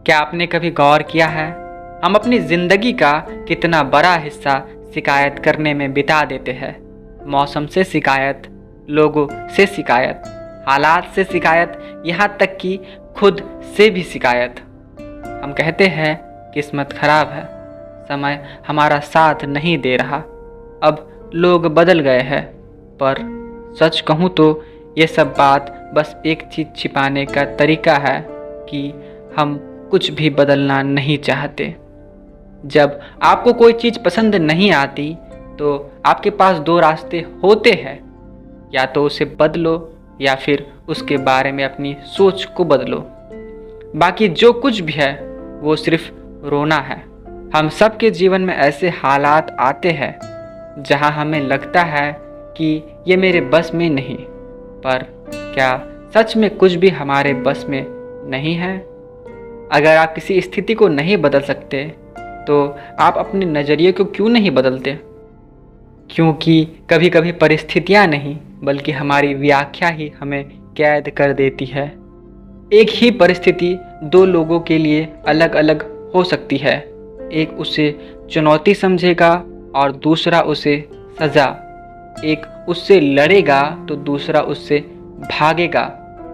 क्या आपने कभी गौर किया है, हम अपनी ज़िंदगी का कितना बड़ा हिस्सा शिकायत करने में बिता देते हैं। मौसम से शिकायत, लोगों से शिकायत, हालात से शिकायत, यहाँ तक कि खुद से भी शिकायत। हम कहते हैं किस्मत खराब है, समय हमारा साथ नहीं दे रहा, अब लोग बदल गए हैं। पर सच कहूँ तो ये सब बात बस एक चीज़ छिपाने का तरीका है कि हम कुछ भी बदलना नहीं चाहते। जब आपको कोई चीज़ पसंद नहीं आती तो आपके पास दो रास्ते होते हैं, या तो उसे बदलो या फिर उसके बारे में अपनी सोच को बदलो। बाकी जो कुछ भी है वो सिर्फ रोना है। हम सब के जीवन में ऐसे हालात आते हैं जहां हमें लगता है कि ये मेरे बस में नहीं, पर क्या सच में कुछ भी हमारे बस में नहीं है? अगर आप किसी स्थिति को नहीं बदल सकते तो आप अपने नज़रिए को क्यों नहीं बदलते? क्योंकि कभी कभी परिस्थितियाँ नहीं बल्कि हमारी व्याख्या ही हमें कैद कर देती है। एक ही परिस्थिति दो लोगों के लिए अलग अलग हो सकती है। एक उसे चुनौती समझेगा और दूसरा उसे सज़ा। एक उससे लड़ेगा तो दूसरा उससे भागेगा,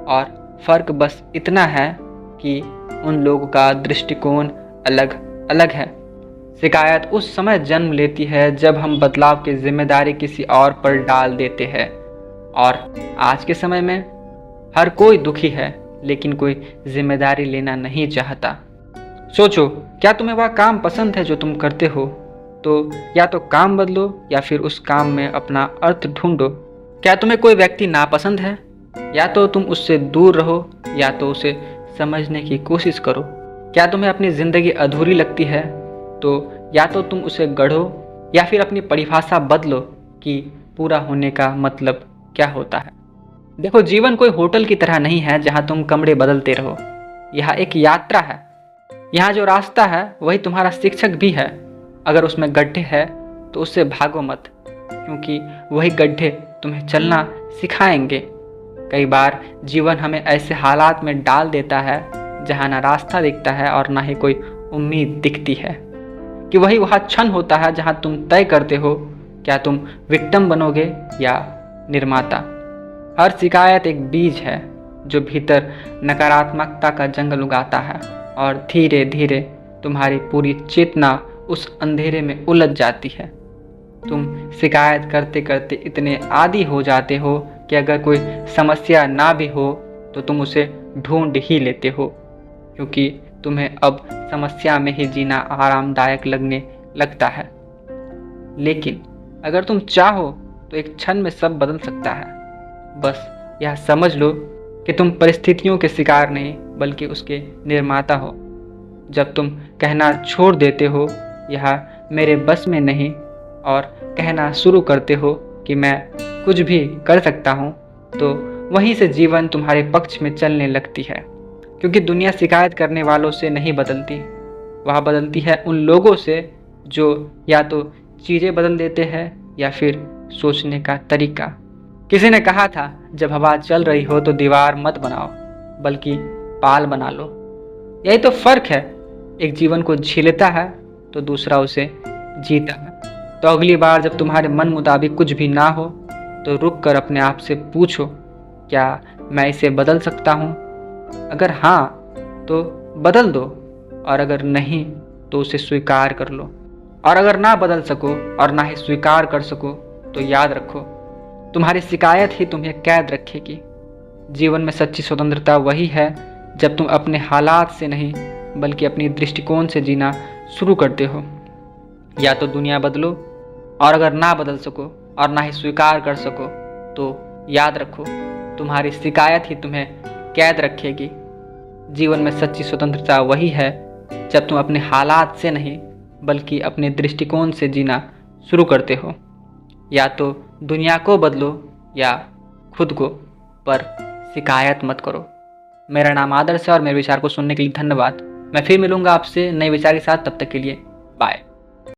और फ़र्क बस इतना है कि उन लोगों का दृष्टिकोण अलग अलग है। शिकायत उस समय जन्म लेती है जब हम बदलाव की जिम्मेदारी किसी और पर डाल देते हैं, और आज के समय में हर कोई दुखी है लेकिन कोई जिम्मेदारी लेना नहीं चाहता। सोचो, क्या तुम्हें वह काम पसंद है जो तुम करते हो? तो या तो काम बदलो या फिर उस काम में अपना अर्थ ढूंढो। क्या तुम्हें कोई व्यक्ति नापसंद है? या तो तुम उससे दूर रहो या तो उसे समझने की कोशिश करो। क्या तुम्हें अपनी ज़िंदगी अधूरी लगती है? तो या तो तुम उसे गढ़ो या फिर अपनी परिभाषा बदलो कि पूरा होने का मतलब क्या होता है। देखो, जीवन कोई होटल की तरह नहीं है जहाँ तुम कमरे बदलते रहो। यह एक यात्रा है। यहाँ जो रास्ता है वही तुम्हारा शिक्षक भी है। अगर उसमें गड्ढे हैं तो उससे भागो मत, क्योंकि वही गड्ढे तुम्हें चलना सिखाएंगे। कई बार जीवन हमें ऐसे हालात में डाल देता है जहाँ ना रास्ता दिखता है और ना ही कोई उम्मीद दिखती है, कि वही वह क्षण होता है जहाँ तुम तय करते हो क्या तुम विक्टिम बनोगे या निर्माता। हर शिकायत एक बीज है जो भीतर नकारात्मकता का जंगल उगाता है, और धीरे धीरे तुम्हारी पूरी चेतना उस अंधेरे में उलझ जाती है। तुम शिकायत करते करते इतने आदी हो जाते हो कि अगर कोई समस्या ना भी हो तो तुम उसे ढूंढ ही लेते हो, क्योंकि तुम्हें अब समस्या में ही जीना आरामदायक लगने लगता है। लेकिन अगर तुम चाहो तो एक क्षण में सब बदल सकता है। बस यह समझ लो कि तुम परिस्थितियों के शिकार नहीं बल्कि उसके निर्माता हो। जब तुम कहना छोड़ देते हो यह मेरे बस में नहीं और कहना शुरू करते हो कि मैं कुछ भी कर सकता हूँ, तो वहीं से जीवन तुम्हारे पक्ष में चलने लगती है। क्योंकि दुनिया शिकायत करने वालों से नहीं बदलती, वह बदलती है उन लोगों से जो या तो चीज़ें बदल देते हैं या फिर सोचने का तरीका। किसी ने कहा था, जब हवा चल रही हो तो दीवार मत बनाओ बल्कि पाल बना लो। यही तो फर्क है, एक जीवन को झेलता है तो दूसरा उसे जीता है। तो अगली बार जब तुम्हारे मन मुताबिक कुछ भी ना हो तो रुक कर अपने आप से पूछो, क्या मैं इसे बदल सकता हूँ? अगर हाँ तो बदल दो, और अगर नहीं तो उसे स्वीकार कर लो। और अगर ना बदल सको और ना ही स्वीकार कर सको तो याद रखो, तुम्हारी शिकायत ही तुम्हें कैद रखेगी। जीवन में सच्ची स्वतंत्रता वही है जब तुम अपने हालात से नहीं बल्कि अपनी दृष्टिकोण से जीना शुरू करते हो। या तो दुनिया बदलो, और अगर ना बदल सको और ना ही स्वीकार कर सको तो याद रखो, तुम्हारी शिकायत ही तुम्हें कैद रखेगी। जीवन में सच्ची स्वतंत्रता वही है जब तुम अपने हालात से नहीं बल्कि अपने दृष्टिकोण से जीना शुरू करते हो। या तो दुनिया को बदलो या खुद को, पर शिकायत मत करो। मेरा नाम आदर्श है और मेरे विचार को सुनने के लिए धन्यवाद। मैं फिर मिलूंगा आपसे नए विचार के साथ, तब तक के लिए